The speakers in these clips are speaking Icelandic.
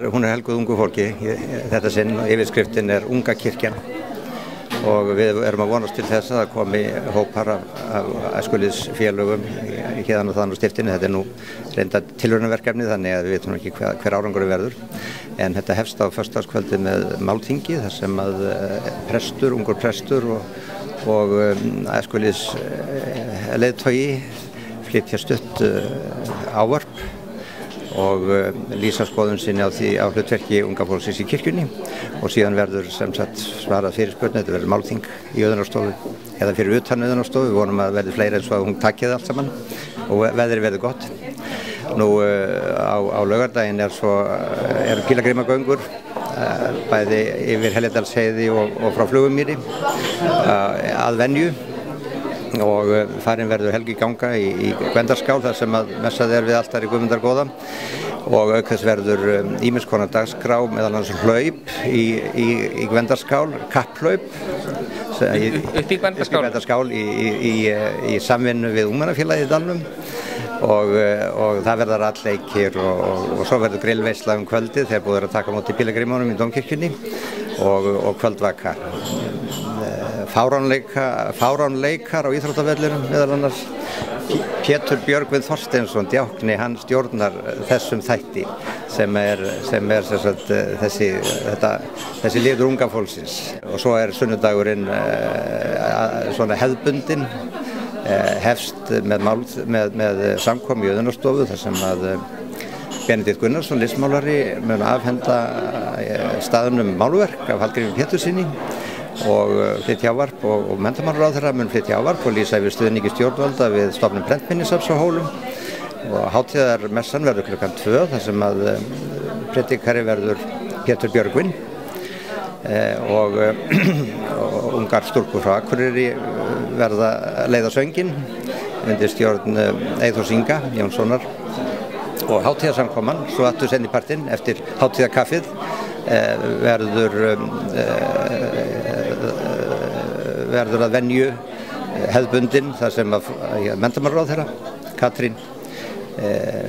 Hún helguð ungu fólki þetta sinn og yfirskriftin Unga kirkjan og við erum að vonast til þess að það komi hópar af æskulýðsfélögum héðan og þaðan á stiftinu. Þetta nú reynda tilraunaverkefni þannig að við vitum ekki hver árangur verður. En þetta hefst á föstudagskvöldi með málþingi þar sem að ungur prestur og æskulýðsleiðtogi flytja stutt ávörp og lýsa skoðun sinni á hlutverki unga fólksins í kirkjunni og síðan verður sem sagt svarað fyrirspurn. Þetta verður málþing í Auðunarstofu eða fyrir utan Auðunarstofu. Við vonum að verði fleiri eins og að hún takið allt saman og veðrið verður gott. Nú á laugardaginn eru pílagrímagöngur bæði yfir Helgadalsheiði og frá Flugumýri að venju. Og farin verður helgiganga í Gvendarskál þar sem að messað við altari Guðmundar góða og auk þess verður ýmiss konar dagskrá meðal annars hlaup í Gvendarskál, kapphlaup upp í Gvendarskál í samvinnu við ungmennafélagið í dalnum og það verður allleikir og svo verður grillveisla kvöldið þegar búið að taka á móti pílagrímunum í Dómkirkjunni og kvöldvaka. Fáránleikar á íþróttavellinum meðal annars Pétur Björgvin Þorsteinsson djákni, hann stjórnar þessum þætti sem er þessi liður unga fólksins. Og svo sunnudagurinn svona hefðbundinn hefst með samkomu í Auðunarstofu þar sem að Benedikt Gunnarsson, listmálari, mun afhenda staðnum málverk af Hallgrími Péturssyni og flytja ávarp og menntamálaráðherra mun flytja ávarp og lýsa yfir stuðningi stjórnvalda við stofnun prentminjasafns á Hólum og hátíðarmessan verður klukkan 2 þar sem að predikari verður Pétur Björgvin og ungar stúlkur frá Akureyri verða leiða sönginn undir stjórn Eyþórs Inga Jónssonar og hátíðarsamkoman svo aftur seinni partinn eftir hátíðarkaffið verður að venju hefðbundin þar sem að menntamálaráðherra Katrín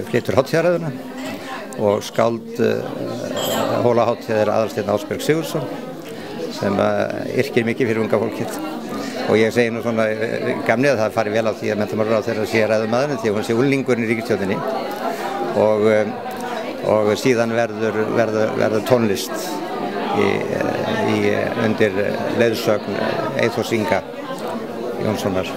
flytur hátíðarræðuna og skáld hólahátíðar Aðalsteinn Ásberg Sigurðsson sem yrkir mikið fyrir unga fólkið og ég segi nú svona gamni að það fari vel á því að menntamálaráðherra sé ræðumaðurinn því að hún sé unglingurinn í ríkisstjórninni og síðan verður tónlist undir leiðsögn Eyþórs Inga Jónssonar.